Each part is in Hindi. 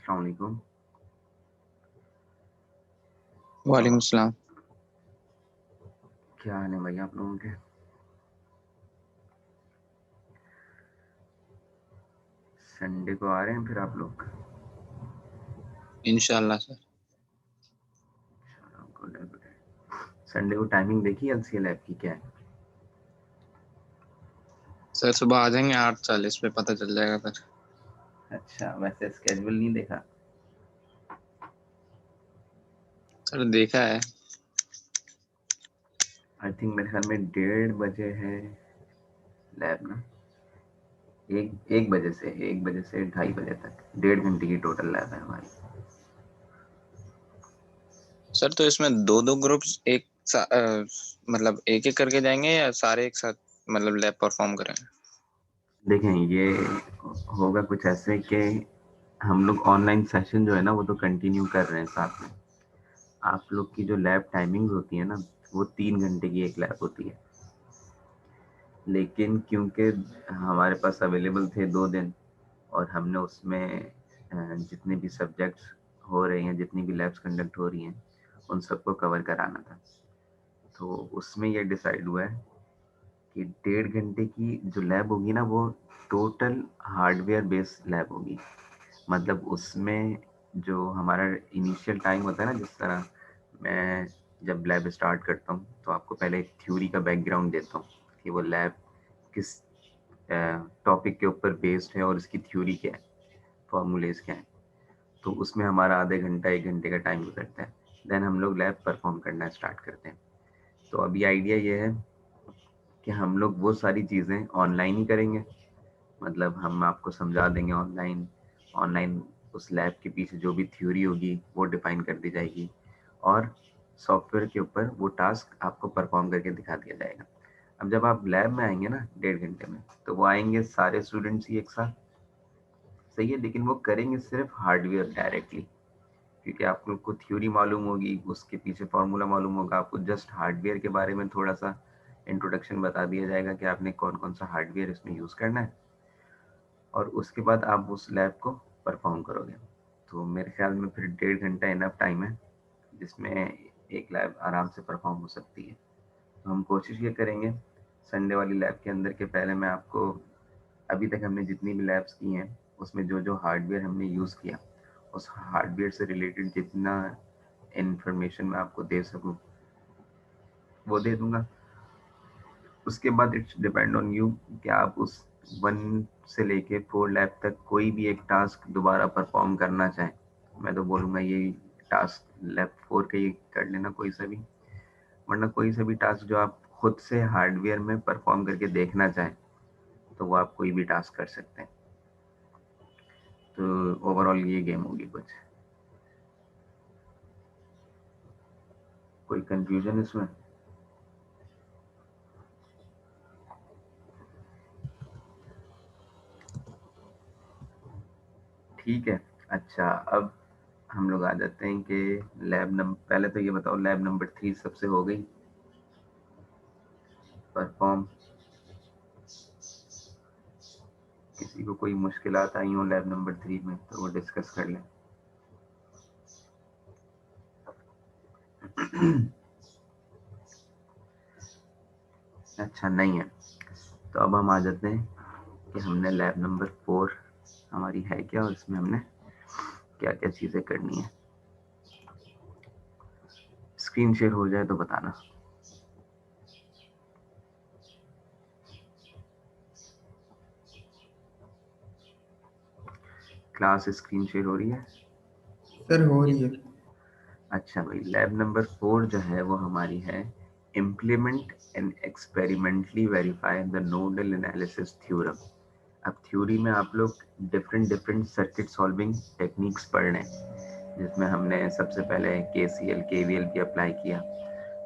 अस्सलाम वालेकुम। वालेकुम सलाम। क्या हाल है भाई आप लोगों के? संडे को आ रहे हैं फिर आप लोग? इंशाल्लाह सर। गुड है, गुड है। संडे को टाइमिंग देखी एलसीएल ऐप की क्या है? सर सुबह आ जाएंगे 8:40 पे, पता चल जाएगा सर। अच्छा, वैसे स्केड्यूल नहीं देखा? सर देखा है। आई थिंक मेरे ख्याल में 1:30 बजे है लैब ना। एक बजे से 2:30 बजे तक 1.5 घंटे की टोटल लैब है हमारी। सर तो इसमें दो दो ग्रुप्स मतलब एक एक करके जाएंगे या सारे एक साथ मतलब लैब परफॉर्म करेंगे? देखें, ये होगा कुछ ऐसे कि हम लोग ऑनलाइन सेशन जो है ना वो तो कंटिन्यू कर रहे हैं साथ में। आप लोग की जो लैब टाइमिंग होती है ना, वो 3 घंटे की एक लैब होती है। लेकिन क्योंकि हमारे पास अवेलेबल थे 2 दिन, और हमने उसमें जितने भी सब्जेक्ट्स हो रहे हैं, जितनी भी लैब्स कंडक्ट हो रही हैं, उन सबको कवर कराना था। तो उसमें ये डिसाइड हुआ है कि 1.5 घंटे की जो लैब होगी ना, वो टोटल हार्डवेयर बेस्ड लैब होगी। मतलब उसमें जो हमारा इनिशियल टाइम होता है ना, जिस तरह मैं जब लैब स्टार्ट करता हूँ तो आपको पहले एक थ्योरी का बैकग्राउंड देता हूँ कि वो लैब किस टॉपिक के ऊपर बेस्ड है और इसकी थ्योरी क्या है, फॉर्मूलेज क्या है। तो उसमें हमारा आधे घंटा 1 घंटे का टाइम गुजरता है। देन हम लोग लैब परफॉर्म करना स्टार्ट करते हैं। तो अभी आइडिया ये है कि हम लोग वो सारी चीज़ें ऑनलाइन ही करेंगे। मतलब हम आपको समझा देंगे ऑनलाइन। ऑनलाइन उस लैब के पीछे जो भी थ्योरी होगी वो डिफाइन कर दी जाएगी, और सॉफ्टवेयर के ऊपर वो टास्क आपको परफॉर्म करके दिखा दिया जाएगा। अब जब आप लैब में आएंगे ना 1.5 घंटे में, तो वो आएंगे सारे स्टूडेंट्स ही एक साथ, सही है। लेकिन वो करेंगे सिर्फ हार्डवेयर डायरेक्टली, क्योंकि आप लोग को थ्योरी मालूम होगी, उसके पीछे फॉर्मूला मालूम होगा। आपको जस्ट हार्डवेयर के बारे में थोड़ा सा इंट्रोडक्शन बता दिया जाएगा कि आपने कौन कौन सा हार्डवेयर इसमें यूज़ करना है, और उसके बाद आप उस लैब को परफॉर्म करोगे। तो मेरे ख्याल में फिर 1.5 घंटा इनफ टाइम है जिसमें एक लैब आराम से परफॉर्म हो सकती है। तो हम कोशिश ये करेंगे संडे वाली लैब के अंदर के पहले मैं आपको, अभी तक हमने जितनी भी लैब्स की हैं उसमें जो जो हार्डवेयर हमने यूज़ किया, उस हार्डवेयर से रिलेटेड जितना इन्फॉर्मेशन मैं आपको दे सकूँ वो दे दूंगा। उसके बाद इट्स डिपेंड ऑन यू कि आप उस 1 से लेके 4 लैब तक कोई भी एक टास्क दोबारा परफॉर्म करना चाहें। मैं तो बोलूँगा ये टास्क लैब 4 के ही कर लेना कोई सा भी, वरना कोई सा भी टास्क जो आप खुद से हार्डवेयर में परफॉर्म करके देखना चाहें तो वो आप कोई भी टास्क कर सकते हैं। तो ओवरऑल ये गेम होगी कुछ। कोई कंफ्यूजन इसमें? ठीक है। अच्छा, अब हम लोग आ जाते हैं कि लैब नंबर, पहले तो ये बताओ लैब नंबर 3 सबसे हो गई परफॉर्म? किसी को कोई मुश्किलात आई हो लैब नंबर 3 में तो वो डिस्कस कर लें। अच्छा नहीं है, तो अब हम आ जाते हैं कि हमने लैब नंबर 4 हमारी है क्या, और इसमें हमने क्या क्या चीज़ें करनी है। स्क्रीन शेयर हो जाए तो बताना। क्लास स्क्रीन शेयर हो रही है? सर हो रही है। अच्छा भाई, लैब नंबर 4 जो है वो हमारी है implement and experimentally verify the nodal analysis theorem. अब थ्योरी में आप लोग different different circuit solving techniques पढ़ रहे हैं, जिसमें हमने सबसे पहले KCL KVL भी अप्लाई किया।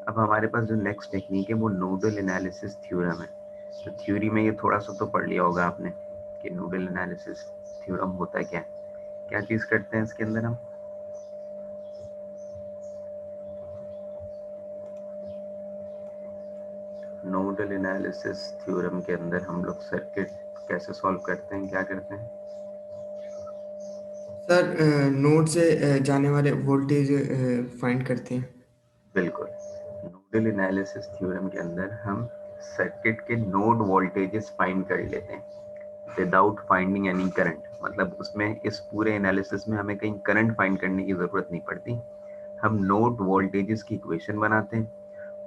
अब हमारे पास जो नेक्स्ट टेक्निक है वो नोडल एनालिसिस थ्योरम है। तो थ्योरी में ये थोड़ा सा तो पढ़ लिया होगा आपने कि नोडल एनालिसिस थ्योरम होता है क्या, क्या चीज़ करते हैं इसके अंदर हम। नोडल एनालिसिस थ्योरम के अंदर हम लोग सर्किट कैसे सॉल्व करते हैं, क्या करते हैं? सर नोड से जाने वाले वोल्टेज फाइंड करते हैं। बिल्कुल, नोडल एनालिसिस थ्योरम के अंदर हम सर्किट के नोड वोल्टेजेस फाइंड कर लेते हैं विदाउट फाइंडिंग एनी करंट। मतलब उसमें इस पूरे एनालिसिस में हमें कहीं करंट फाइंड करने की ज़रूरत नहीं पड़ती। हम नोड वोल्टेजेस की इक्वेशन बनाते हैं,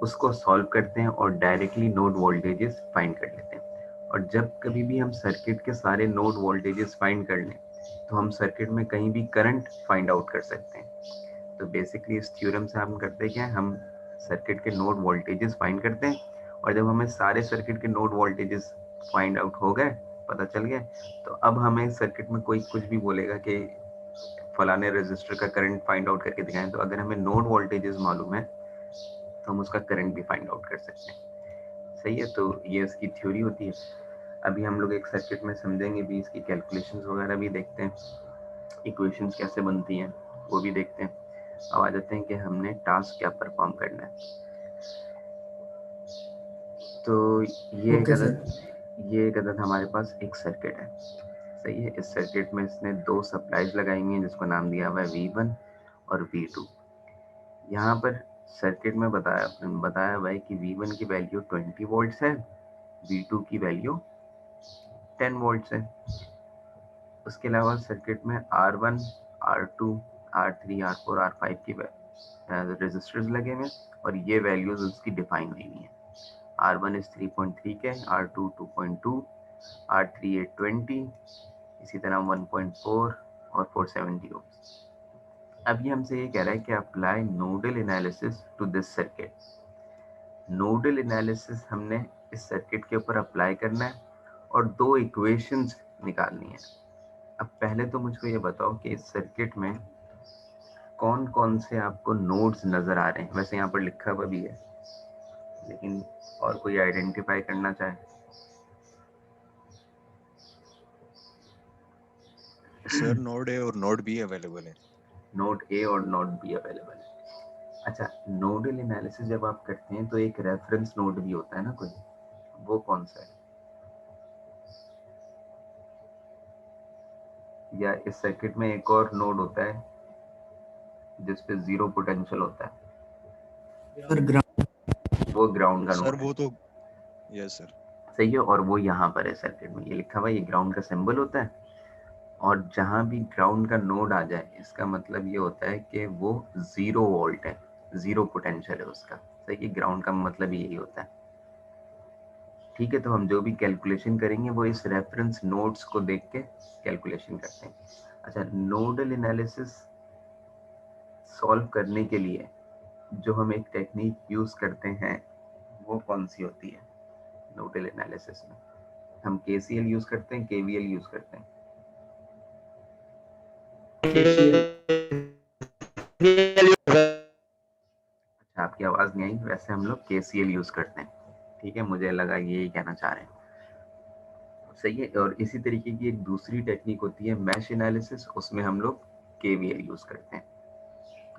उसको सॉल्व करते हैं और डायरेक्टली नोड वोल्टेजेस फाइंड कर लेते हैं। और जब कभी भी हम सर्किट के सारे नोड वोल्टेजेस फाइंड कर लें तो हम सर्किट में कहीं भी करंट फाइंड आउट कर सकते हैं। तो बेसिकली इस थ्योरम से हम करते क्या है, हम सर्किट के नोड वोल्टेजेस फाइंड करते हैं और जब हमें सारे सर्किट के नोड वोल्टेजेस फाइंड आउट हो गए, पता चल गया, तो अब हमें सर्किट में कोई कुछ भी बोलेगा कि फलाने रेजिस्टर का करंट फाइंड आउट करके दिखाएं, तो अगर हमें नोड वोल्टेजेस मालूम है तो हम उसका करंट भी फाइंड आउट कर सकते हैं। सही है, तो ये इसकी थ्योरी होती है। अभी हम लोग एक सर्किट में समझेंगे भी, इसकी कैलकुलेशंस वगैरह भी देखते हैं, इक्वेशंस कैसे बनती हैं वो भी देखते हैं। अब आ जाते हैं कि हमने टास्क क्या परफॉर्म करना है। तो ये ओके सर। एक अदद हमारे पास एक सर्किट है। सही है, इस सर्किट में इसने दो सप्लाईज लगाई हुई हैं जिसको नाम दिया हुआ है V1 और V2। यहाँ पर सर्किट में बताया हुआ है कि V1 की वैल्यू 20 वोल्ट्स है, V2 की वैल्यू 10 वोल्ट्स है। उसके अलावा सर्किट में R1, R2, R3, R4, R5 की रेजिस्टर्स लगे हुए हैं और ये वैल्यूज उसकी डिफाइन हुई हुई हैं। R1 इज 3.3 के, R2 2.2, R3 820, इसी तरह 1.4 और 470 ohms। अब ये हमसे ये कह रहा है कि apply nodal analysis to this circuit. Nodal analysis हमने इस सर्किट के ऊपर अप्लाई करना है और दो इक्वेशंस निकालनी है। अब पहले तो मुझको ये बताओ कि इस सर्किट में कौन कौन से आपको नोड्स नजर आ रहे हैं। वैसे यहाँ पर लिखा हुआ भी है, लेकिन और कोई आइडेंटिफाई करना चाहे? सर नोड ए और नोड बी अवेलेबल है। नोड ए और नोड बी अवेलेबल है। अच्छा, नोडल एनालिसिस जब आप करते हैं तो एक रेफरेंस नोड भी होता है ना कोई, वो कौन सा है? या इस सर्किट में एक और नोड होता है जिसपे जीरो पोटेंशियल होता है, सर ग्राउंड। वो ग्राउंड का सर नोड है। वो तो यस सर। सही है, और वो यहाँ पर है सर्किट में, ये लिखा हुआ है, ये ग्राउंड का सिंबल होता है। और जहां भी ग्राउंड का नोड आ जाए इसका मतलब ये होता है कि वो 0 वोल्ट है, 0 पोटेंशियल है उसका। सही है, ग्राउंड का मतलब यही होता है। ठीक है, तो हम जो भी कैलकुलेशन करेंगे वो इस रेफरेंस नोड्स को देख के कैलकुलेशन करते हैं। अच्छा, नोडल एनालिसिस सॉल्व करने के लिए जो हम एक टेक्निक यूज करते हैं वो कौन सी होती है? नोडल एनालिसिस में हम KCL यूज करते हैं, KVL यूज करते हैं? अच्छा, आपकी आवाज नहीं आई। वैसे हम लोग KCL यूज करते हैं। ठीक है, मुझे लगा यही कहना चाह रहे हैं। सही है, और इसी तरीके की एक दूसरी टेक्निक होती है मैश एनालिसिस, उसमें हम लोग KVL यूज करते हैं।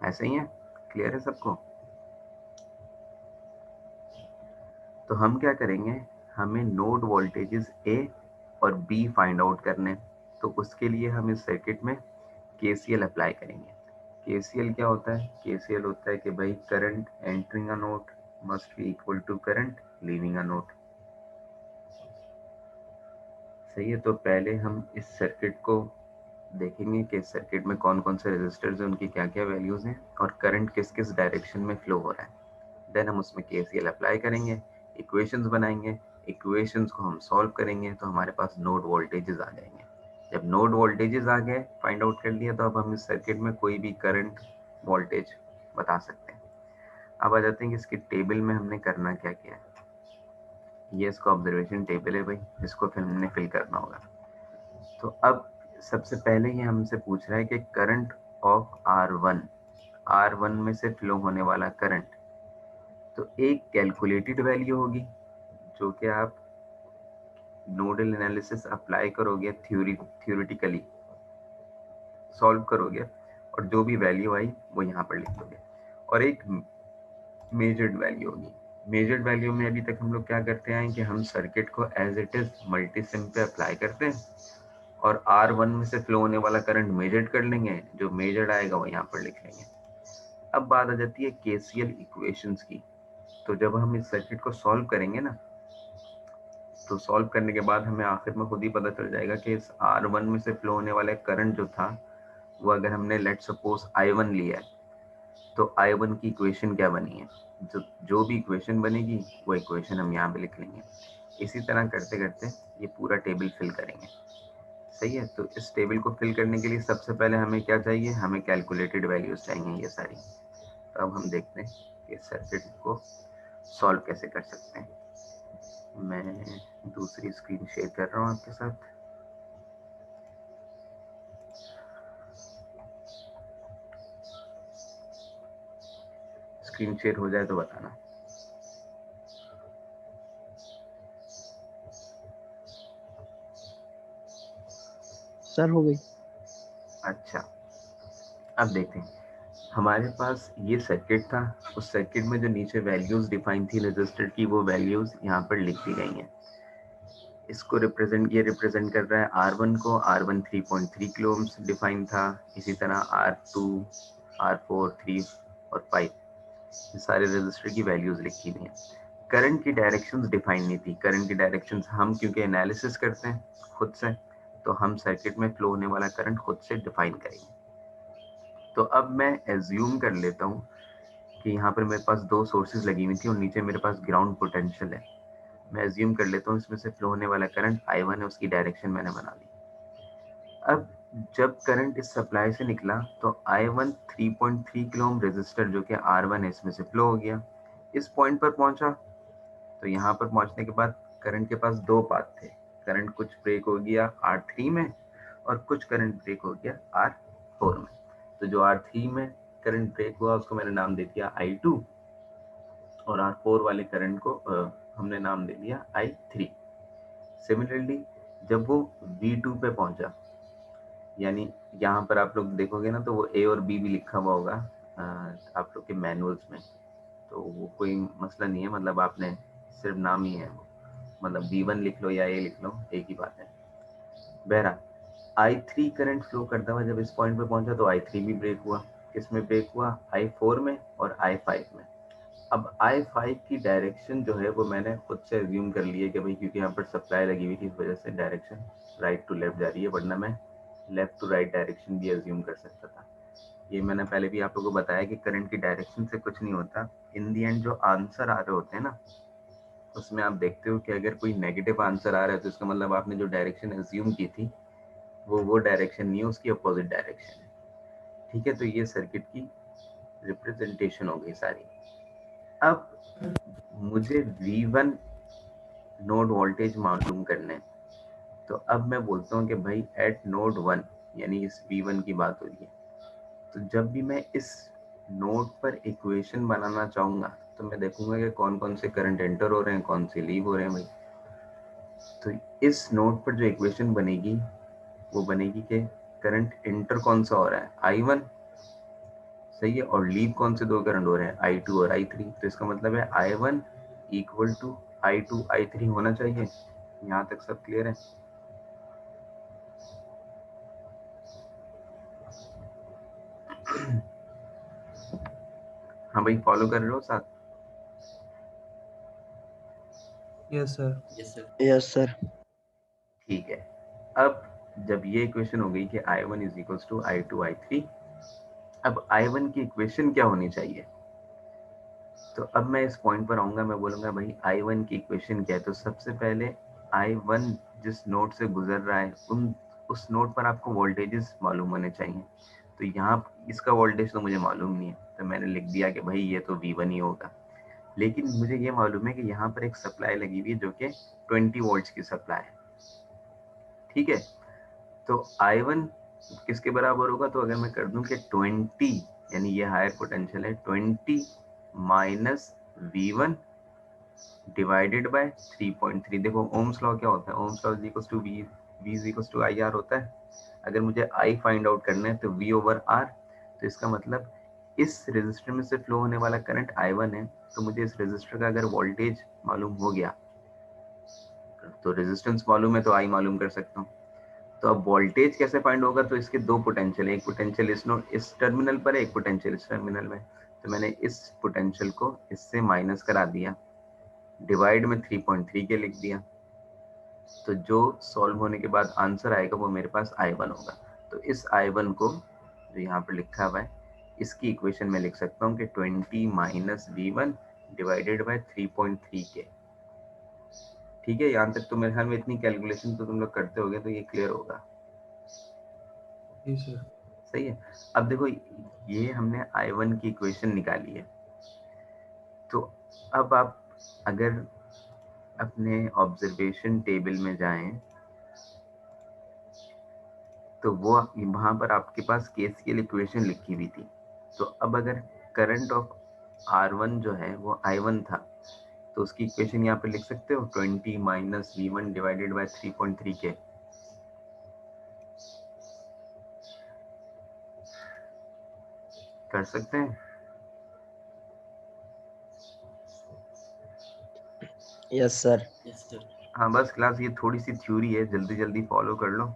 ऐसे ही है, क्लियर है सबको? तो हम क्या करेंगे, हमें नोड वोल्टेजेस A और B फाइंड आउट करने, तो उसके लिए हम इस सर्किट में KCL अप्लाई करेंगे। KCL क्या होता है? KCL होता है कि भाई current entering a node must be equal to current leaving a node. सही है, तो पहले हम इस सर्किट को देखेंगे कि सर्किट में कौन कौन से रेजिस्टर्स हैं, उनकी क्या क्या वैल्यूज हैं और करंट किस किस डायरेक्शन में फ्लो हो रहा है। देन हम उसमें KCL अप्लाई करेंगे, इक्वेशंस बनाएंगे, इक्वेशंस को हम सॉल्व करेंगे तो हमारे पास नोड वोल्टेजेस आ जाएंगे। जब नोड वोल्टेजेस आ गए, फाइंड आउट कर लिया, तो अब हम इस सर्किट में कोई भी करंट वोल्टेज बता सकते हैं। अब आ जाते हैं कि इसके टेबल में हमने करना क्या क्या है। ये इसका ऑब्जर्वेशन टेबल है भाई, इसको फिर हमने फिल करना होगा। तो अब सबसे पहले ये हमसे पूछ रहा है कि करंट ऑफ R1 में से फ्लो होने वाला करंट, तो एक कैलकुलेटेड वैल्यू होगी जो कि आप नोडल एनालिसिस अप्लाई करोगे, थ्योरेटिकली सॉल्व करोगे और जो भी वैल्यू आई वो यहाँ पर लिख दोगे। और एक मेजर्ड वैल्यू होगी। मेजर्ड वैल्यू में अभी तक हम लोग क्या करते हैं कि हम सर्किट को एज इट इज मल्टीसिम पे अप्लाई करते हैं और R1 में से फ्लो होने वाला करंट मेजर्ड कर लेंगे, जो मेजर्ड आएगा वो यहाँ पर लिख लेंगे। अब बात आ जाती है केसीएल इक्वेशंस की। तो जब हम इस सर्किट को सॉल्व करेंगे ना, तो सॉल्व करने के बाद हमें आखिर में खुद ही पता चल जाएगा कि इस R1 में से फ्लो होने वाले करंट जो था वो अगर हमने लेट सपोज I1 लिया है, तो I1 की इक्वेशन क्या बनी है, जो भी इक्वेशन बनेगी वो इक्वेशन हम यहाँ पे लिख लेंगे। इसी तरह करते करते ये पूरा टेबल फिल करेंगे। सही है, तो इस टेबल को फिल करने के लिए सबसे पहले हमें क्या चाहिए, हमें कैलकुलेटेड वैल्यूज चाहिए ये सारी। तो अब हम देखते हैं कि सर्किट को सॉल्व कैसे कर सकते हैं। मैं दूसरी स्क्रीन शेयर कर रहा हूँ आपके साथ। स्क्रीन शेयर हो जाए तो बताना। सर हो गई। अच्छा, अब देखते हैं। हमारे पास ये सर्किट था, उस सर्किट में जो नीचे वैल्यूज डिफाइन थी रजिस्टर की, वो वैल्यूज यहाँ पर लिख दी गई हैं। इसको रिप्रेजेंट कर रहा है R1 को। R1 3.3 किलो ओम्स डिफाइन था। इसी तरह R2, R4, 3 और 5 ये सारे रजिस्टर की वैल्यूज लिखी हुई हैं। करंट की डायरेक्शंस डिफाइन नहीं थी। करंट की डायरेक्शंस हम क्योंकि एनालिसिस करते हैं खुद से, तो हम सर्किट में फ्लो होने वाला करंट खुद से डिफाइन करेंगे। तो अब मैं एज्यूम कर लेता हूँ कि यहाँ पर मेरे पास दो सोर्सेज लगी हुई थी और नीचे मेरे पास ग्राउंड पोटेंशियल है। मैं एज्यूम कर लेता हूँ इसमें से फ्लो होने वाला करंट I1 है, उसकी डायरेक्शन मैंने बना ली। अब जब करंट इस सप्लाई से निकला तो I1 3.3 किलो ओम रेजिस्टर जो कि R1 है इसमें से फ्लो हो गया, इस पॉइंट पर पहुंचा। तो यहाँ पर पहुंचने के बाद करंट के पास दो पाथ थे। करंट कुछ ब्रेक हो गया R3 में और कुछ करंट ब्रेक हो गया R4 में। तो जो R3 में करंट ब्रेक हुआ उसको मैंने नाम दे दिया I2 और R4 वाले करंट को हमने नाम दे दिया I3। सिमिलरली जब वो V2 पे पहुंचा, यानी यहाँ पर आप लोग देखोगे ना तो वो A और B भी लिखा हुआ होगा आप लोग के मैनुअल्स में, तो वो कोई मसला नहीं है, मतलब आपने सिर्फ नाम ही है वो, मतलब V1 लिख लो या A लिख लो, एक ही बात है। बहरा I3 करंट फ्लो करता हुआ जब इस पॉइंट पे पहुंचा तो I3 भी ब्रेक हुआ। किसमें ब्रेक हुआ, I4 में और I5 में। अब I5 की डायरेक्शन जो है वो मैंने खुद से एज्यूम कर ली है कि भाई क्योंकि यहाँ पर सप्लाई लगी हुई थी इस वजह से डायरेक्शन राइट टू लेफ्ट जा रही है, वरना मैं लेफ्ट टू राइट डायरेक्शन भी एज्यूम कर सकता था। ये मैंने पहले भी आप लोगों को बताया कि करंट की डायरेक्शन से कुछ नहीं होता। इन दी एंड जो आंसर आ रहे होते हैं ना, उसमें आप देखते हो कि अगर कोई नेगेटिव आंसर आ रहा है तो इसका मतलब आपने जो डायरेक्शन एज्यूम की थी वो डायरेक्शन नहीं है, उसकी अपोजिट डायरेक्शन है। ठीक है, तो ये सर्किट की रिप्रेजेंटेशन हो गई सारी। अब मुझे V1 नोड वोल्टेज मालूम करने, तो अब मैं बोलता हूँ कि भाई एट नोड 1, यानी इस V1 की बात हो रही है, तो जब भी मैं इस नोड पर इक्वेशन बनाना चाहूंगा तो मैं देखूंगा कि कौन कौन से करंट एंटर हो रहे हैं, कौन से लीव हो रहे हैं भाई। तो इस नोड पर जो इक्वेशन बनेगी वो बनेगी कि करंट एंटर कौन सा हो रहा है, I1, सही है, और लीव कौन से दो करंट हो रहे हैं, I2 और I3। तो इसका मतलब है I1 equal to I2 I3 होना चाहिए। यहाँ तक सब क्लियर है? हाँ भाई, फॉलो कर रहे हो साथ? Yes sir. Yes sir. ठीक है, अब जब ये इक्वेशन हो गई कि I1 is equal to I2 I3, अब I1 की इक्वेशन क्या होनी चाहिए? तो अब मैं इस पॉइंट पर आऊंगा, मैं बोलूंगा भाई I1 की इक्वेशन क्या है। तो सबसे पहले I1 जिस नोड से गुजर रहा है उस नोड पर आपको वोल्टेजेस मालूम होने चाहिए। तो यहाँ इसका वोल्टेज तो मुझे मालूम नहीं है, तो मैंने लिख दिया कि भाई ये तो V1 ही होगा। लेकिन मुझे ये मालूम है कि यहाँ पर एक सप्लाई लगी हुई है जो कि 20 वोल्ट्स की सप्लाई है। ठीक है, तो I1 किसके बराबर होगा? तो अगर मैं कर दूं कि 20, यानी ये हायर पोटेंशियल है, 20 माइनस V1 डिवाइडेड बाय 3.3। देखो ओम्स लॉ क्या होता है, Ohm's law is equal to V is equal to IR होता है। अगर मुझे I फाइंड आउट करना है तो V ओवर R। तो इसका मतलब इस रेजिस्टर में से फ्लो होने वाला करंट I1 है, तो मुझे इस रेजिस्टर का अगर वोल्टेज मालूम हो गया तो रेजिस्टेंस मालूम है तो I मालूम कर सकता हूँ। तो अब वोल्टेज कैसे फाइंड होगा, तो इसके दो पोटेंशियल है, एक पोटेंशियल इस टर्मिनल पर है, एक पोटेंशियल इस टर्मिनल में। तो मैंने इस पोटेंशियल को इससे माइनस करा दिया, डिवाइड में 3.3 के लिख दिया। तो जो सॉल्व होने के बाद आंसर आएगा वो मेरे पास I1 होगा। तो इस I1 को जो यहाँ पर लिखा हुआ है, इसकी इक्वेशन में लिख सकता हूँ कि 20 माइनस V1 डिवाइडेड बाय 3.3 के। ठीक है, यहाँ तक तो मेरे ख्याल में इतनी कैलकुलेशन तो तुम लोग करते होगे, तो ये क्लियर होगा। जी सर। सही है। अब देखो, ये हमने I1 की इक्वेशन निकाली है। तो अब आप अगर अपने ऑब्जर्वेशन टेबल में जाएं तो वो वहां पर आपके पास केसीएल इक्वेशन लिखी हुई थी। तो अब अगर करंट ऑफ R1 जो है वो I1 था, तो उसकी इक्वेशन यहाँ पे लिख सकते हो 20 माइनस V1 डिवाइडेड बाय 3.3 के। कर सकते हैं? Yes sir. हाँ बस क्लास, ये थोड़ी सी थ्योरी है, जल्दी जल्दी फॉलो कर लो,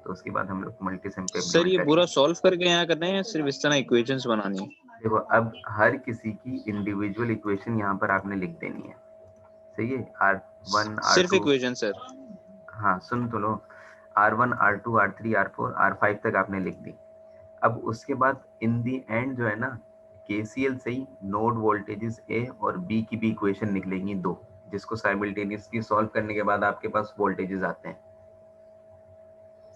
तो उसके बाद हम लोग मल्टीसिम पे सर ये इम्प्लीमेंट पूरा करेंगे। सॉल्व करके यहाँ करना है या सिर्फ इस तरह इक्वेशंस बनानी है? देखो, अब हर किसी की इंडिविजुअल इक्वेशन यहाँ पर आपने लिख देनी है। सही है। R1 सिर्फ R2, इक्वेशन सर? हाँ सुन तो लो, R1 R2 R3 R4 R5 तक आपने लिख दी। अब उसके बाद इन दी एंड जो है ना, केसीएल से ही नोड वोल्टेजेस ए और बी की भी इक्वेशन निकलेंगी दो, जिसको साइमल्टेनियसली सॉल्व करने के बाद आपके पास वोल्टेजेस आते हैं।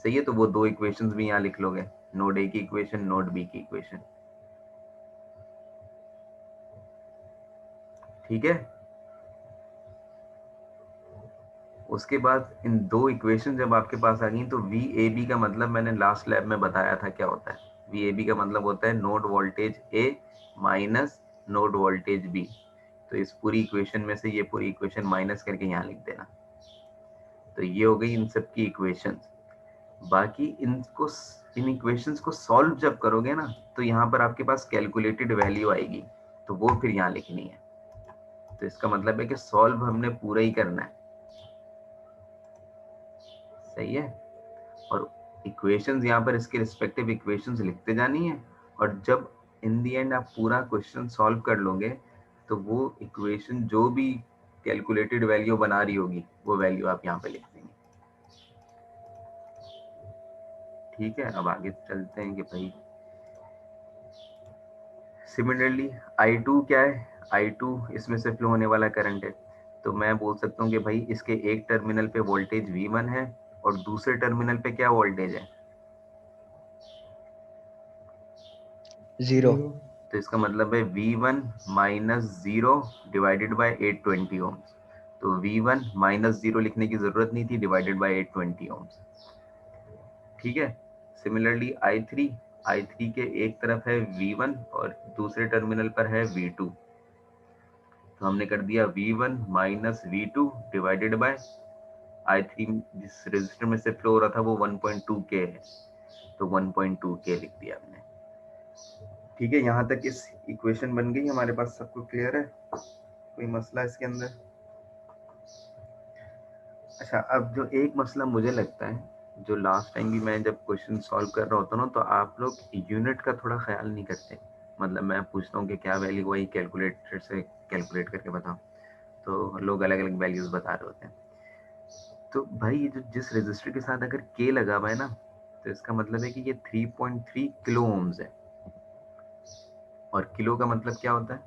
सही है, तो वो दो इक्वेशंस भी यहाँ लिख लोगे, नोड ए की इक्वेशन, नोड बी की इक्वेशन। ठीक है। उसके बाद इन दो इक्वेशन जब आपके पास आ गई, तो वी ए बी का मतलब मैंने लास्ट लैब में बताया था क्या होता है। वी ए बी का मतलब होता है नोड वोल्टेज ए माइनस नोड वोल्टेज बी। तो इस पूरी इक्वेशन में से ये पूरी इक्वेशन माइनस करके यहाँ लिख देना। तो ये हो गई इन सब की इक्वेशंस। बाकी इन इक्वेशंस को सॉल्व जब करोगे ना, तो यहाँ पर आपके पास कैलकुलेटेड वैल्यू आएगी, तो वो फिर यहाँ लिखनी है। तो इसका मतलब है कि सॉल्व हमने पूरा ही करना है। सही है। और इक्वेशंस यहाँ पर इसके रिस्पेक्टिव इक्वेशंस लिखते जानी है, और जब इन दी एंड आप पूरा क्वेश्चन सॉल्व कर लोगे, तो वो इक्वेशन जो भी कैलकुलेटेड वैल्यू बना रही होगी, वो वैल्यू आप यहाँ पे लिख देंगे। ठीक है, अब आगे चलते हैं कि भाई सिमिलरली I2 क्या है। I2 इसमें से फ्लो होने वाला करंट है। तो मैं बोल सकता हूँ कि भाई इसके एक टर्मिनल पे वोल्टेज V1 है और दूसरे टर्मिनल पे क्या वोल्टेज है? 0। तो इसका मतलब है V1 minus 0 divided by 820 ohms. तो V1 माइनस 0 लिखने की जरूरत नहीं थी, डिवाइडेड बाय 820 ओम्स। ठीक है। सिमिलरली I3 के एक तरफ है V1 और दूसरे टर्मिनल पर है V2। तो हमने कर दिया V1 minus V2 divided by I3, जिस रेजिस्टर में से फ्लो हो रहा था वो 1.2 के है, तो 1.2 के लिख दिया हमने। ठीक है, यहाँ तक इस इक्वेशन बन गई हमारे पास, सबको क्लियर है? कोई मसला इसके अंदर? अच्छा, अब जो एक मसला मुझे लगता है, जो लास्ट टाइम भी मैं जब क्वेश्चन सॉल्व कर रहा होता ना, तो आप लोग यूनिट का थोड़ा ख्याल नहीं करते। मतलब मैं पूछता हूँ कि क्या वैल्यू, वही कैलकुलेटर से कैलकुलेट करके बताओ, तो लोग अलग अलग वैल्यूज बता रहे होते हैं। तो भाई ये जो जिस रजिस्टर के साथ अगर के लगा हुआ है ना, तो इसका मतलब है कि ये 3.3 किलो ओम्स है। और किलो का मतलब क्या होता है?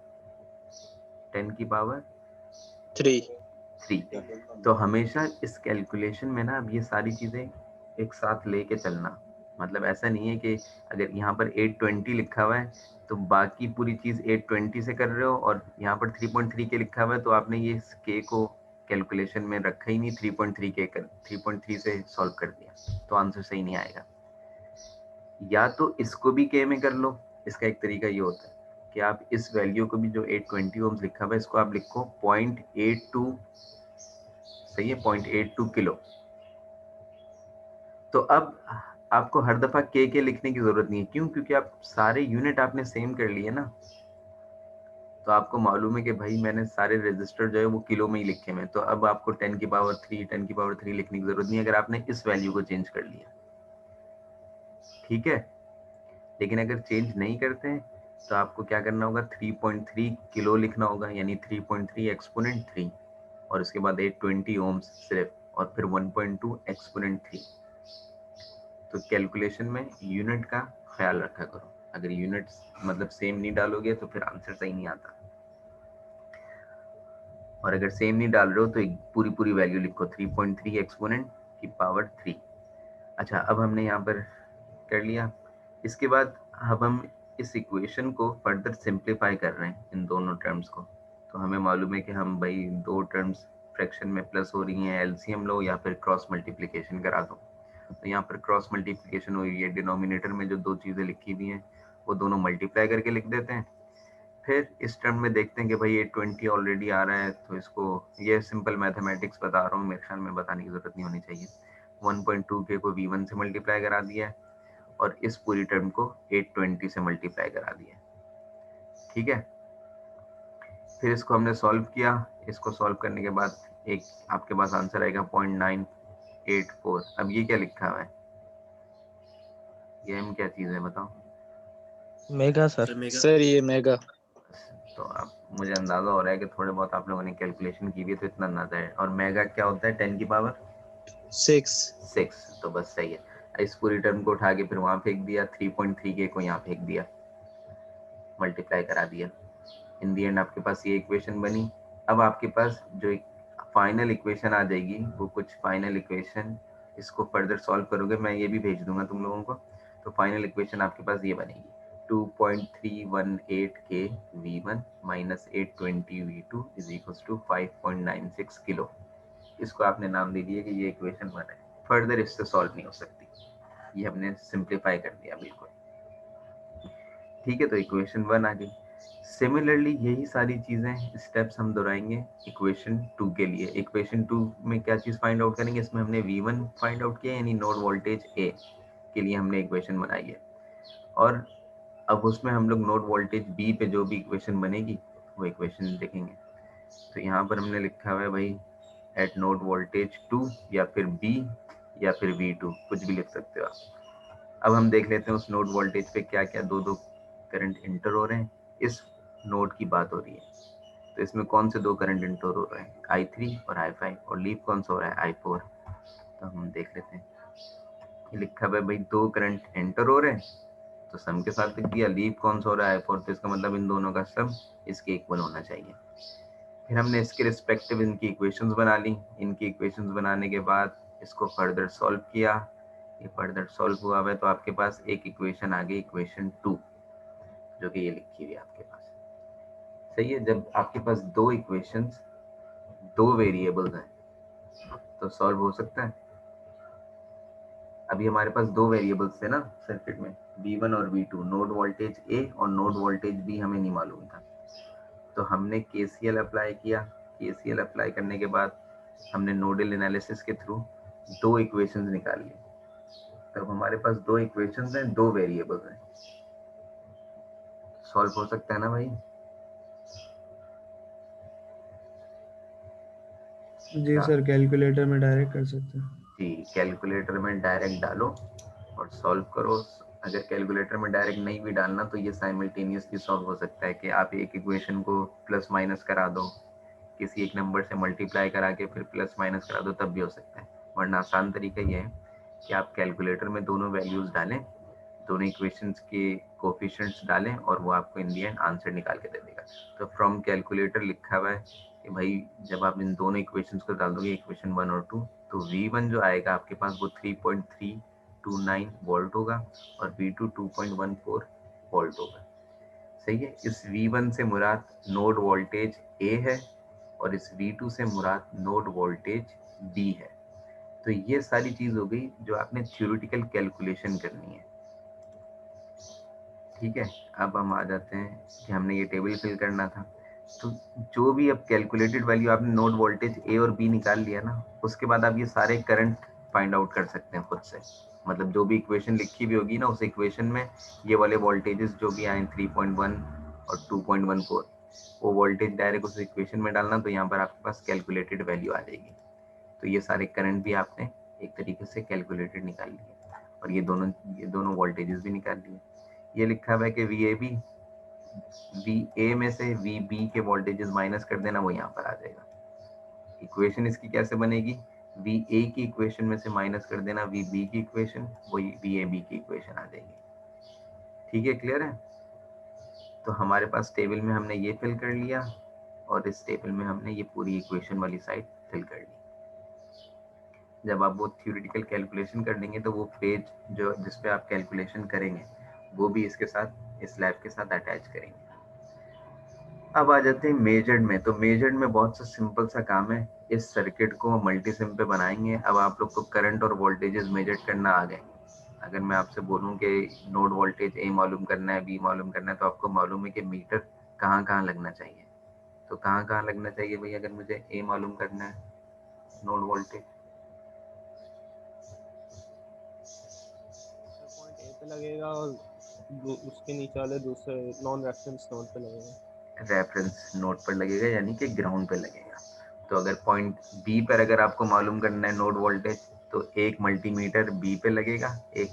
10 की पावर 3। तो हमेशा इस कैलकुलेशन में ना, अब ये सारी चीजें एक साथ लेके चलना। मतलब ऐसा नहीं है कि अगर यहाँ पर 820 लिखा हुआ है तो बाकी पूरी चीज 820 से कर रहे हो, और यहाँ पर 3.3 के लिखा हुआ है तो आपने ये के को कैलकुलेशन में रखा ही नहीं, 3.3 से सॉल्व कर दिया, तो आंसर सही नहीं आएगा। या तो इसको भी के में कर लो। इसका एक तरीका ये होता है कि आप इस वैल्यू को भी, जो 820 ओम्स लिखा हुआ है, इसको आप लिखो 0.82। सही है, 0.82 किलो। तो अब आपको हर दफा के लिखने की जरूरत नहीं है। क्यों? क्योंकि आप सारे यूनिट आपने सेम कर लिए ना, तो आपको मालूम है कि भाई मैंने सारे रजिस्टर जो है वो किलो में ही लिखे हुए हैं। तो अब आपको 10 की पावर 3 लिखने की जरूरत नहीं, अगर आपने इस वैल्यू को चेंज कर लिया। ठीक है। लेकिन अगर चेंज नहीं करते हैं तो आपको क्या करना होगा, 3.3 किलो लिखना होगा, यानी 3.3 एक्सपोनेंट 3 और उसके बाद 820 ओम्स सिर्फ, और फिर 1.2 एक्सपोनेंट 3। तो कैलकुलेशन में यूनिट का ख्याल रखा करो, अगर यूनिट्स मतलब सेम नहीं डालोगे तो फिर आंसर सही नहीं आता, और अगर सेम नहीं डाल रहे हो तो एक पूरी पूरी वैल्यू लिखो, 3.3 एक्सपोनेंट की पावर 3। अच्छा, अब हमने यहाँ पर कर लिया। इसके बाद अब हम इस इक्वेशन को फर्दर सिंप्लीफाई कर रहे हैं इन दोनों टर्म्स को। तो हमें मालूम है कि हम भाई दो टर्म्स फ्रैक्शन में प्लस हो रही हैं, एलसीएम लो या फिर क्रॉस मल्टीप्लिकेशन करा दो। तो यहाँ पर क्रॉस मल्टीप्लिकेशन हो रही है, डिनोमिनेटर में जो दो चीज़ें लिखी हुई हैं वो दोनों मल्टीप्लाई करके लिख देते हैं। फिर इस टर्म में देखते हैं कि भाई 820 ऑलरेडी आ रहा है, तो इसको, ये सिंपल मैथमेटिक्स बता रहा हूँ, मेरे ख्याल में बताने की जरूरत नहीं होनी चाहिए। 1.2 के को v1 से मल्टीप्लाई करा दिया है और इस पूरी टर्म को 820 से मल्टीप्लाई करा दिया है, ठीक है। फिर इसको हमने सॉल्व किया। इसको सॉल्व करने के बाद एक आपके पास आंसर आएगा 0.984। अब ये क्या लिखा हुआ है, ये हम क्या चीज़ है बताओ। Mega sir. सर ये मेगा। तो अब मुझे अंदाजा हो रहा है कि थोड़े बहुत आप लोगों ने कैलकुलेशन की भी है, तो इतना अंदाजा है। और मेगा क्या होता है, 10 की पावर 6। तो बस सही है। इस पूरी टर्म को उठा के फिर वहां फेंक दिया, 3.3 के को यहाँ फेंक दिया, मल्टीप्लाई करा दिया। इन दी एंड आपके पास ये इक्वेशन बनी। अब आपके पास जो एक फाइनल इक्वेशन आ जाएगी, वो कुछ फाइनल इक्वेशन, इसको फर्दर सॉल्व करोगे, मैं ये भी भेज दूंगा तुम लोगों को। तो फाइनल इक्वेशन आपके पास ये बनेगी, 2.318 के v1 minus 820 v2 is equals to 5.96 kilo. इसको आपने नाम दे दिया कि ये इक्वेशन 1 है। फर्दर इससे सॉल्व नहीं हो सकती, ये हमने सिंप्लीफाई कर दिया बिल्कुल, ठीक है। तो इक्वेशन 1 आ गई। सिमिलरली यही सारी चीजें स्टेप्स हम दोहराएंगे इक्वेशन 2 के लिए। इक्वेशन 2 में क्या चीज फाइंड आउट करेंगे, इसमें हमने v1 फाइंड आउट किया, यानी नोड वोल्टेज a के लिए हमने इक्वेशन बनाई है। और अब उसमें हम लोग नोड वोल्टेज b पे जो भी इक्वेशन बनेगी वो इक्वेशन लिखेंगे। तो यहाँ पर हमने लिखा हुआ है भाई एट नोड वोल्टेज 2, या फिर b या फिर v2, कुछ भी लिख सकते हो आप। अब हम देख लेते हैं उस नोड वोल्टेज पे क्या क्या दो करंट इंटर हो रहे हैं। इस नोड की बात हो रही है, तो इसमें कौन से दो करंट इंटर हो रहे हैं, i3 और i5, और लीव कौन सा हो रहा है, i4। तो हम देख लेते हैं, ये लिखा हुआ है भाई दो करंट एंटर हो रहे हैं, तो सम के साथ लिख दिया। लीव कौन सा हो रहा है, i4, तो इसका मतलब इन दोनों का सम इसके इक्वल होना चाहिए। फिर हमने इसके रिस्पेक्टिव इनकी इक्वेशंस बना ली। इनकी इक्वेशंस बनाने के बाद इसको फर्दर सॉल्व किया। ये फर्दर सॉल्व हुआ है तो आपके पास एक इक्वेशन आ गई, इक्वेशन 2, जो कि ये लिखी हुई है आपके पास, सही है। जब आपके पास दो इक्वेशंस, दो वेरिएबल्स हैं तो सॉल्व हो सकता है। अभी हमारे पास दो वेरिएबल्स थे ना सर्किट में, v1 और v2, नोड वोल्टेज a और नोड वोल्टेज b हमें नहीं मालूम था, तो हमने KCL अप्लाई किया। KCL अप्लाई करने के बाद हमने नोडल एनालिसिस के थ्रू दो इक्वेशंस निकाल ली। तब हमारे पास दो इक्वेशंस हैं, दो वेरिएबल्स हैं, सॉल्व हो सकता है ना भाई। जी सर, कैलकुलेटर में डायरेक्ट कर सकते हैं। जी, कैलकुलेटर में डायरेक्ट डालो और सॉल्व करो। अगर कैलकुलेटर में डायरेक्ट नहीं भी डालना तो ये साइमल्टेनियसली सॉल्व हो सकता है, कि आप एक इक्वेशन को प्लस माइनस करा दो, किसी एक नंबर से मल्टीप्लाई करा के फिर प्लस माइनस करा दो, तब भी हो सकता है। वरना आसान तरीका ये है कि आप कैलकुलेटर में दोनों वैल्यूज डालें, दोनों इक्वेशंस के कोफिशिएंट्स डालें और वो आपको इन दी एंड आंसर निकाल के दे देगा। तो फ्रॉम कैलकुलेटर लिखा हुआ है कि भाई जब आप इन दोनों इक्वेशंस को डाल दोगे, इक्वेशन 1 और 2, तो v1 जो आएगा आपके पास वो 3.329 वोल्ट होगा और v2 2.14 वोल्ट होगा, सही है। इस v1 से मुराद नोड वोल्टेज a है और इस v2 से मुराद नोड वोल्टेज b है। तो ये सारी चीज हो गई जो आपने थ्योरेटिकल कैलकुलेशन करनी है, ठीक है। अब हम आ जाते हैं कि हमने ये टेबल फिल करना था। तो जो भी अब कैलकुलेटेड वैल्यू आपने नोड वोल्टेज ए और बी निकाल लिया ना, उसके बाद आप ये सारे करंट फाइंड आउट कर सकते हैं खुद से। मतलब जो भी इक्वेशन लिखी भी होगी ना, उस इक्वेशन में ये वाले वोल्टेजेस जो भी आए 3.1 और 2.14, वो वोल्टेज डायरेक्ट उस इक्वेशन में डालना, तो यहाँ पर आपके पास कैलकुलेटेड वैल्यू आ जाएगी। तो ये सारे करंट भी आपने एक तरीके से कैलकुलेटेड निकाल लिए। और ये दोनों वोल्टेजेस भी निकाल लिए। ये लिखा हुआ है कि VA में से VB के वोल्टेजेस माइनस कर देना, वो यहाँ पर आ जाएगा। इक्वेशन इसकी कैसे बनेगी, VA की इक्वेशन में से माइनस कर देना VB की इक्वेशन, वही VAB की इक्वेशन आ जाएगी। ठीक है, क्लियर है? तो हमारे पास टेबल में हमने ये फिल कर लिया और इस टेबल में हमने ये पूरी इक्वेशन वाली साइड फिल कर ली। जब आप वो थ्योरेटिकल कैलकुलेशन कर लेंगे तो वो पेज जो जिस पे आप कैलकुलेशन करेंगे वो भी इसके साथ, इस लैब के साथ अटैच करेंगे। अब आ जाते हैं मेजर्ड में। तो मेजर्ड में बहुत सा सिंपल सा काम है। इस सर्किट को मल्टीसिम पे बनाएंगे। अब आप लोग को करंट और वोल्टेजेस मेजर करना आ गए। अगर मैं आपसे बोलूं कि नोड वोल्टेज A मालूम करना है, B मालूम करना है, तो आपको मालूम है कि मीटर कहाँ कहाँ लगना चाहिए। तो कहाँ कहाँ लगना चाहिए भाई, अगर मुझे A मालूम करना है नोड वोल्टेज? पॉइंट ए पे लगेगा और उसके नीचे वाले दूसरे नॉन रेफरेंस नोड पे लगेगा। रेफरेंस नोड पर लगेगा, यानी कि ग्राउंड पे लगेगा। तो अगर पॉइंट बी पर अगर आपको मालूम करना है नोड वोल्टेज, तो एक मल्टीमीटर बी पे लगेगा, एक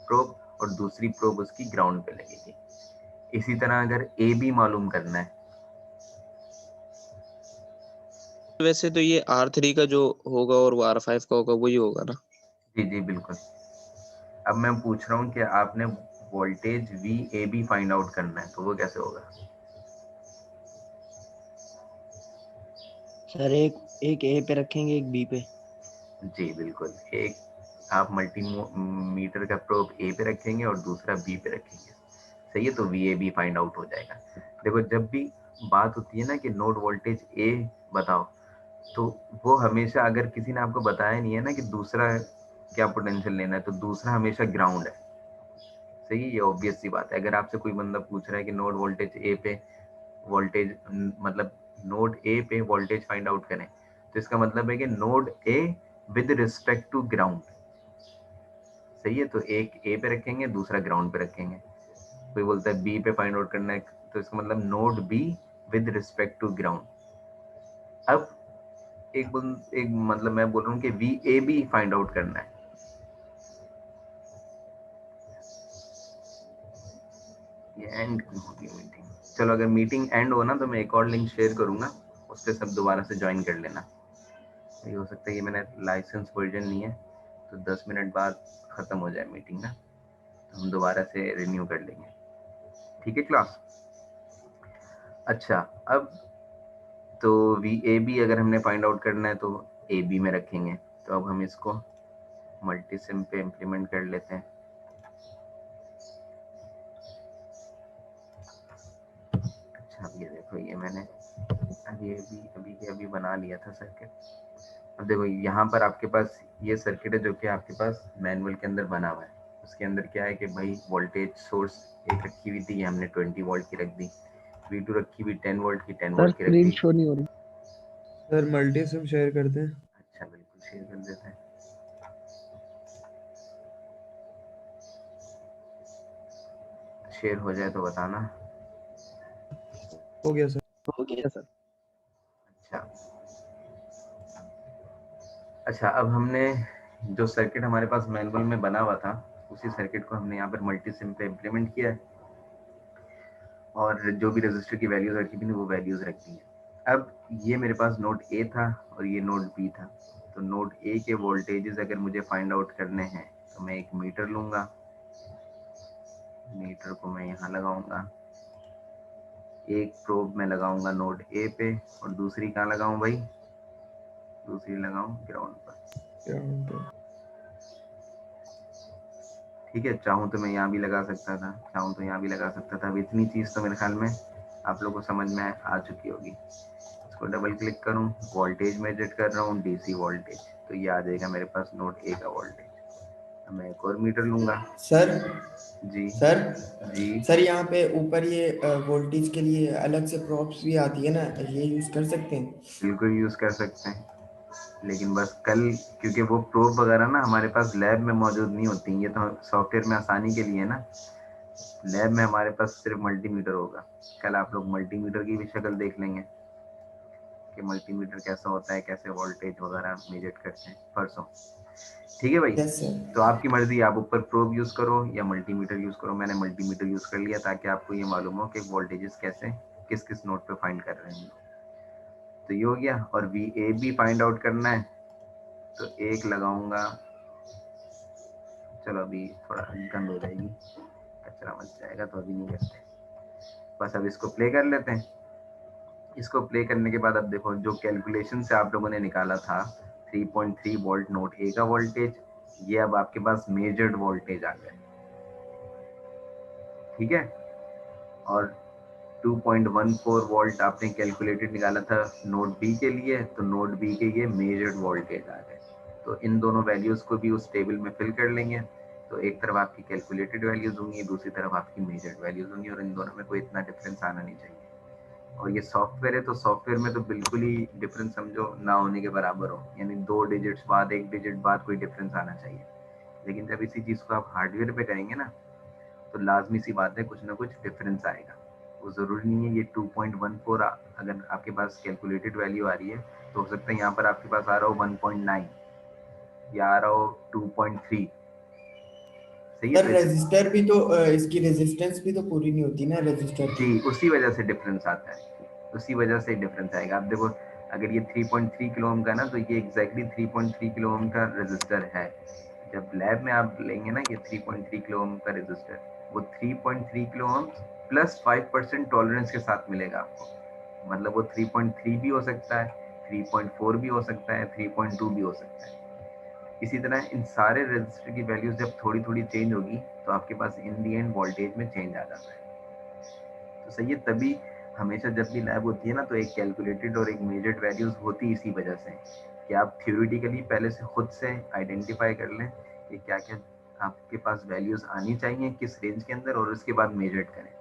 प्रोब, और दूसरी प्रोब उसकी ग्राउंड पे लगेगी। इसी तरह अगर ए बी मालूम करना है, वैसे तो ये R3 का जो होगा और वो R5 का होगा वही होगा ना? जी जी बिल्कुल। अब मैं पूछ रहा हूँ कि आपने voltage V A B find out करना है, तो वो कैसे होगा? सर एक ए पे रखेंगे, एक बी पे। जी बिल्कुल। एक आप मल्टीमीटर का प्रोब ए पे रखेंगे और दूसरा बी पे रखेंगे, सही है? तो V A B find out हो जाएगा। देखो, जब भी बात होती है ना कि नोड वोल्टेज ए बताओ, तो वो हमेशा, अगर किसी ने आपको बताया नहीं है ना कि दूसरा क्या पोटेंशियल लेना है, तो दूसरा हमेशा ग्राउंड है, सही है? ये ऑब्वियस सी बात है। अगर आपसे कोई बंदा पूछ रहा है कि नोड वोल्टेज ए पे वोल्टेज, मतलब नोड ए पे वोल्टेज फाइंड आउट करें, तो इसका मतलब है कि node A with respect to ground, सही है? तो एक ए पे रखेंगे, दूसरा ग्राउंड पे रखेंगे। कोई बोलता है बी पे फाइंड आउट करना है, तो इसका मतलब node B with respect to ground. अब एक मतलब मैं बोल रहा हूँ कि V A B find out करना है। ये एंड होगी मीटिंग। चलो, अगर मीटिंग एंड हो ना तो मैं एक और लिंक शेयर करूंगा, उस पर सब दोबारा से ज्वाइन कर लेना। ये हो सकता है कि मैंने लाइसेंस वर्जन नहीं है, तो 10 मिनट बाद ख़त्म हो जाए मीटिंग ना, तो हम दोबारा से रिन्यू कर लेंगे। ठीक है क्लास? अच्छा, अब तो वी ए बी अगर हमने फाइंड आउट करना है तो ए बी में रखेंगे। तो अब हम इसको मल्टीसिम पे इम्प्लीमेंट कर लेते हैं। अच्छा, अब ये देखो, ये मैंने अभी बना लिया था सर्किट। अब देखो, यहाँ पर आपके पास ये सर्किट है जो कि आपके पास मैनुअल के अंदर बना हुआ है। उसके अंदर क्या है कि भाई वोल्टेज सोर्स एक रखी हुई थी, ये हमने 20 वोल्ट की रख दी। V2 रखी हुई 10 वोल्ट की, 10 सर वोल्ट की रख स्क्रीन दी। शो नहीं हो रही। सर मल्टी सिम शेयर करते हैं। अच्छा, बिल्कुल शेयर कर देते हैं। शेयर हो जाए तो बताना। हो गया सर। हो गया सर। अच्छा, अब हमने जो सर्किट हमारे पास मैनुअल में बना हुआ था, उसी सर्किट को हमने यहाँ पर मल्टी सिम पे इम्प्लीमेंट किया है, और जो भी रजिस्टर की वैल्यूज रखी थी वो वैल्यूज रख दी है। अब ये मेरे पास नोड ए था और ये नोड बी था। तो नोड ए के वोल्टेजेस अगर मुझे फाइंड आउट करने हैं तो मैं एक मीटर लूंगा, मीटर को मैं यहाँ लगाऊंगा, एक प्रोब में लगाऊंगा नोड ए पे, और दूसरी कहाँ लगाऊं भाई? दूसरी लगाऊं ग्राउंड पर। ठीक है, चाहूँ तो मैं यहाँ भी लगा सकता था, चाहूँ तो यहाँ भी लगा सकता था। अब इतनी चीज़ तो मेरे ख्याल में आप लोगों को समझ में आ चुकी होगी। इसको डबल क्लिक करूँ, वोल्टेज मेजर कर रहा हूँ, डीसी वोल्टेज, तो ये आ जाएगा मेरे पास नोड ए का वोल्टेज। अब मैं एक और मीटर लूँगा। सर जी सर जी सर यहाँ पे ऊपर ये वोल्टेज के लिए अलग से प्रॉप्स भी आती है ना, ये यूज कर सकते हैं? बिल्कुल यूज़ कर सकते हैं, लेकिन बस कल, क्योंकि वो प्रोब वगैरह ना हमारे पास लैब में मौजूद नहीं होती, ये तो सॉफ्टवेयर में आसानी के लिए ना। लैब में हमारे पास सिर्फ मल्टीमीटर होगा, कल आप लोग मल्टीमीटर की भी शक्ल देख लेंगे। कि मल्टीमीटर कैसा होता है, कैसे वोल्टेज वगैरह मेजर करते हैं परसों। ठीक है भाई, यस सर। तो आपकी मर्जी, आप ऊपर प्रोब यूज करो या मल्टीमीटर यूज करो। मैंने मल्टीमीटर यूज कर लिया ताकि आपको ये मालूम हो कि वोल्टेजेस कैसे किस किस नोड पे फाइंड कर रहे हैं। तो ये हो गया। और VA भी फाइंड आउट करना है, तो एक लगाऊंगा, चलो अभी थोड़ा गंद हो जाएगी, कचरा मच जाएगा, तो अभी नहीं करते। बस अब इसको प्ले कर लेते हैं। इसको प्ले करने के बाद अब देखो, जो कैलकुलेशन से आप लोगों ने निकाला था 3.3 वोल्ट नोड ए का वोल्टेज, ये अब आपके पास मेजर्ड वोल्टेज आ गया। ठीक है, और 2.14 वोल्ट आपने कैलकुलेटेड निकाला था नोड बी के लिए, तो नोड बी के ये मेजर्ड वोल्टेज आ गए। तो इन दोनों वैल्यूज को भी उस टेबल में फिल कर लेंगे। तो एक तरफ आपकी कैलकुलेटेड वैल्यूज होंगी, दूसरी तरफ आपकी मेजर्ड वैल्यूज होंगी, और इन दोनों में कोई इतना डिफरेंस आना नहीं चाहिए। और ये सॉफ्टवेयर है, तो सॉफ्टवेयर में तो बिल्कुल ही डिफरेंस समझो ना होने के बराबर हो, यानी 2 डिजिट्स बाद 1 डिजिट बाद कोई डिफरेंस आना चाहिए। लेकिन जब इसी चीज़ को आप हार्डवेयर पे करेंगे ना, तो लाजमी सी बात है कुछ ना कुछ डिफरेंस आएगा। वो ज़रूरी नहीं है ये 2.14 अगर आपके पास कैलकुलेटेड वैल्यू आ रही है, तो हो सकता है यहाँ पर आपके पास आ रहा हो 1.9 या आ रहा हो 2.3। सही सर है। रेजिस्टर भी तो इसकी रेजिस्टेंस भी तो पूरी नहीं होती ना रेजिस्टर की। जी, उसी वजह से डिफरेंस आता है, उसी वजह से डिफरेंस आएगा। आप देखो, अगर ये 3.3 किलो ओम का ना, तो ये एग्जैक्टली 3.3 किलो ओम का रेजिस्टर है। जब लैब में आप लेंगे ना ये 3.3 किलो ओम का रेजिस्टर, वो 3.3 किलो ओम प्लस 5% टॉलरेंस के साथ मिलेगा आपको। मतलब वो 3.3 भी हो सकता है, 3.4 भी हो सकता है, 3.2 भी हो सकता है। इसी तरह इन सारे रेजिस्टर की वैल्यूज जब थोड़ी थोड़ी चेंज होगी, तो आपके पास इन दी एंड वोल्टेज में चेंज आ जाता है। तो सही है, तभी हमेशा जब भी लैब होती है ना, तो एक कैलकुलेटेड और एक मेजर्ड वैल्यूज होती इसी वजह से कि आप थ्योरेटिकली पहले से खुद से आइडेंटिफाई कर लें कि क्या क्या आपके पास वैल्यूज आनी चाहिए किस रेंज के अंदर, और उसके बाद मेजर्ड करें।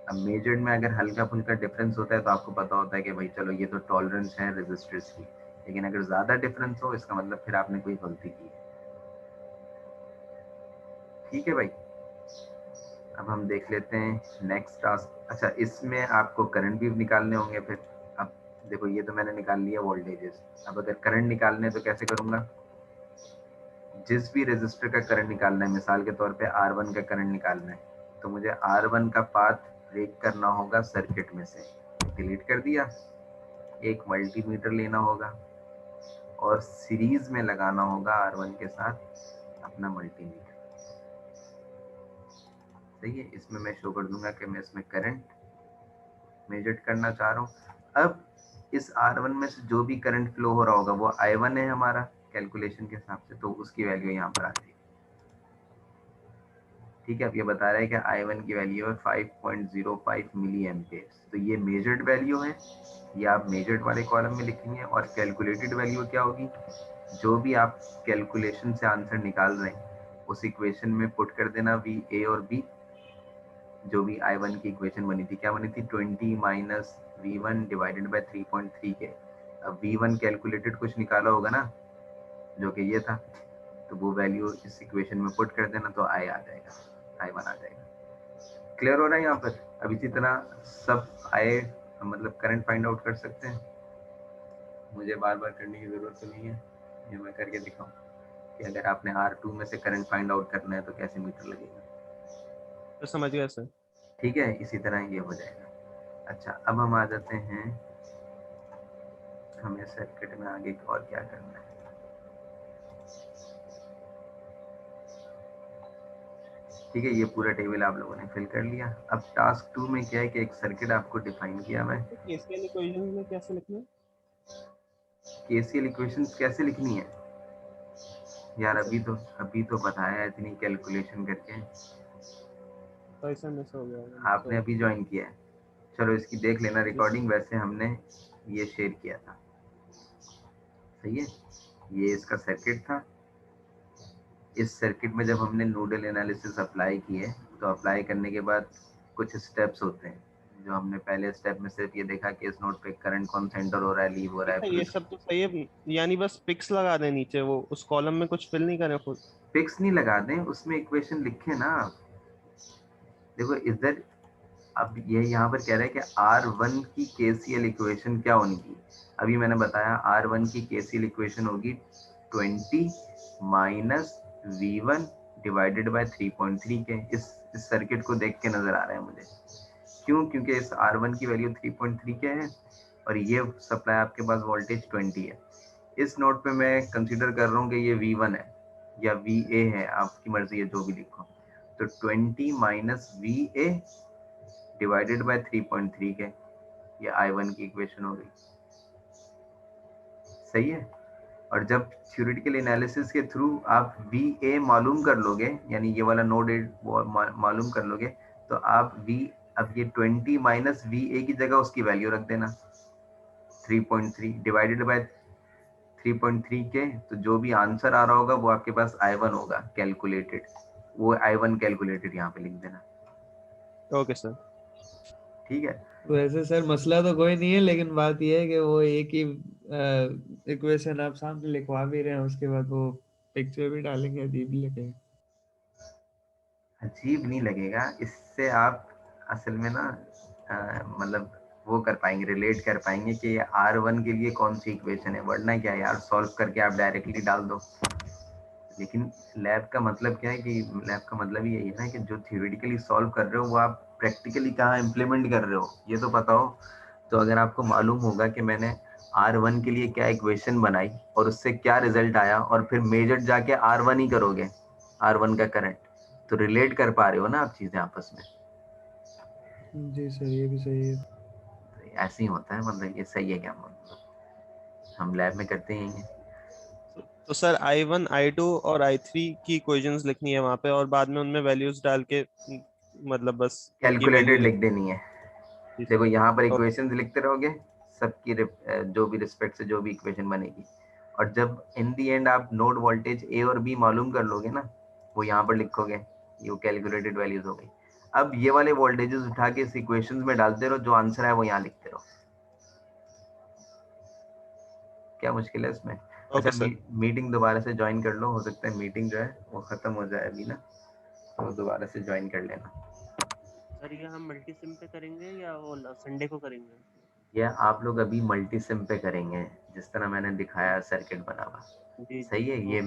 अब मेजर्ड में अगर हल्का फुल्का डिफरेंस होता है तो आपको पता होता है कि भाई चलो ये तो टॉलरेंस है रेजिस्टर्स की, लेकिन अगर ज़्यादा डिफरेंस हो इसका मतलब फिर आपने कोई गलती की है। ठीक है भाई, अब हम देख लेते हैं नेक्स्ट टास्क। अच्छा, इसमें आपको करंट भी निकालने होंगे फिर। अब देखो, ये तो मैंने निकाल लिया वोल्टेजेस। अब अगर करंट निकालने तो कैसे करूँगा, जिस भी रेजिस्टर का करंट निकालना है, मिसाल के तौर पे R1 का करंट निकालना है, तो मुझे R1 का पाथ ब्रेक करना होगा सर्किट में से। डिलीट कर दिया, एक मल्टीमीटर लेना होगा और सीरीज में लगाना होगा R1 के साथ अपना मल्टीमीटर। सही है, इसमें मैं शो कर दूंगा कि मैं इसमें करंट मेजर करना चाह रहा हूँ। अब इस R1 में से जो भी करंट फ्लो हो रहा होगा वो I1 है हमारा कैलकुलेशन के हिसाब से, तो उसकी वैल्यू यहाँ पर आ जाएगी। ठीक है, अब ये बता रहा है कि I1 की वैल्यू है 5.05 मिली एम्पेयर। तो ये मेजर्ड वैल्यू है, ये आप मेजर्ड वाले कॉलम में लिखेंगे। और कैलकुलेटेड वैल्यू क्या होगी, जो भी आप कैलकुलेशन से आंसर निकाल रहे हैं उस इक्वेशन में पुट कर देना VA और B। जो भी I1 की इक्वेशन बनी थी, क्या बनी थी, 20 माइनस V1 डिवाइडेड बाय 3.3 के। अब V1 कैलकुलेटेड कुछ निकाला होगा ना, जो कि ये था, तो वो वैल्यू इस इक्वेशन में पुट कर देना, तो I आ जाएगा, I1 आ जाएगा। क्लियर हो रहा है यहाँ पर। अब इसी तरह सब मतलब करंट फाइंड आउट कर सकते हैं। मुझे बार बार करने की जरूरत तो नहीं है, ये मैं करके दिखाऊं कि अगर आपने R2 में से करंट फाइंड आउट करना है तो कैसे मीटर लगेगा। तो समझ गया सर। ठीक है, इसी तरह ये हो जाएगा। अच्छा, अब हम आ जाते हैं, हमें सर्किट में आगे और क्या करना है। ठीक है, ये पूरा टेबल आप लोगों ने फिल कर लिया। अब टास्क 2 में क्या है कि एक सर्किट आपको डिफाइन किया हुआ है। केसीएल इक्वेशन में कैसे लिखना है? केसीएल इक्वेशंस कैसे लिखनी है यार, अभी तो बताया है इतनी कैलकुलेशन करके। तो ऐसा मिस हो गया। आपने अभी ज्वाइन किया है, चलो इसकी देख लेना रिकॉर्डिंग। वैसे हमने ये शेयर किया था, सही है। ये इसका सर्किट था। इस सर्किट में जब हमने नोडल एनालिसिस अप्लाई किए, तो अप्लाई करने के बाद कुछ स्टेप्स होते हैं, जो हमने पहले स्टेप में सिर्फ ये देखा कि इस नोड पे करंट कौन सा एंटर हो रहा है, लीव हो रहा है। ये सब तो सही है, यानी बस पिक्स लगा दें नीचे, वो उस कॉलम में कुछ फिल नहीं करें खुद। पिक्स नहीं लगा दें, उसमें इक्वेशन लिखे ना आप। देखो इधर अब ये यहाँ पर कह रहा है कि R1 की KCL इक्वेशन क्या होनी चाहिए। अभी मैंने बताया R1 की KCL इक्वेशन होगी 20 माइनस V1 डिवाइडेड बाय 3.3 के। इस सर्किट को देख के नजर आ रहा है मुझे। क्यों? क्योंकि इस R1 की वैल्यू 3.3 के है और ये सप्लाई आपके पास वोल्टेज 20 है। इस नोड पे मैं कंसीडर कर रहा हूँ कि ये V1 है या VA है, आपकी मर्जी है जो भी लिखो। तो 20 माइनस VA डिवाइडेड बाय 3.3 के, ये I1 की इक्वेशन हो गई। सही है। और जब थ्योरेटिकल एनालिसिस के थ्रू आप VA मालूम कर लोगे, यानी ये वाला नोड मालूम कर लोगे, तो आप अब ये 20 माइनस VA की जगह उसकी वैल्यू रख देना 3.3 डिवाइडेड बाय 3.3 के। तो जो भी आंसर आ रहा होगा वो आपके पास I1 होगा कैलकुलेटेड, वो I1 कैलकुलेटेड यहाँ पे लिख देना। Okay sir. ठीक है। वैसे सर मसला तो कोई नहीं है, लेकिन बात यह है कि वो एक ही इक्वेशन आप सामने लिखवा भी रहे हैं, उसके बाद वो पिक्चर भी डालेंगे, अजीब भी लगेगा। अजीब नहीं लगेगा, इससे आप असल में ना मतलब वो कर पाएंगे, रिलेट कर पाएंगे कि ये R1 के लिए कौन सी इक्वेशन है। वरना क्या यार, सॉल्व करके आप डायरेक्टली डाल दो। लेकिन लैब का मतलब क्या है कि लैब का मतलब ही यही है ना कि जो थियोरेटिकली सॉल्व कर रहे हो वो आप प्रैक्टिकली कहाँ इम्प्लीमेंट कर रहे हो ये तो पता हो। तो अगर आपको मालूम होगा कि मैंने R1 के लिए क्या इक्वेशन बनाई और उससे क्या रिजल्ट आया, और फिर मेजर जाके R1 ही करोगे, R1 का करंट, तो रिलेट कर पा रहे हो ना आप चीजें आपस में। जी सर, ये भी सही है। तो ऐसे ही होता है, मतलब ये सही है क्या, मतलब हम लैब में करते ही हैं। तो सर I1 I2 और I3 की इक्वेशंस लिखनी है वहां पे, और बाद में उनमें वैल्यूज डाल के मतलब बस उनकी वैल्यू कैलकुलेटेड लिख देनी है। देखो यहाँ पर ओके इक्वेशंस लिखते रहोगे, सबकी जो भी रिस्पेक्ट से जो भी इक्वेशन बनेगी, और जब इन दी एंड आप नोड वोल्टेज ए और बी मालूम कर लोगे ना, वो यहाँ पर लिखोगे, ये कैलकुलेटेड वैल्यूज हो गई। अब ये वाले वोल्टेजेस उठा के इस इक्वेशंस में डालते रहो, जो आंसर है वो यहाँ लिखते रहो। क्या मुश्किल है इसमें? अच्छा, सर। मीटिंग दोबारा से ज्वाइन कर लो, हो सकता है मीटिंग जो है वो खत्म हो जाए अभी ना, तो दोबारा से ज्वाइन कर लेना। सर ये हम मल्टी सिम पे करेंगे या वो संडे को करेंगे? या आप लोग अभी मल्टी सिम पे करेंगे, जिस तरह मैंने दिखाया सर्किट बना हुआ। जी सही है। ये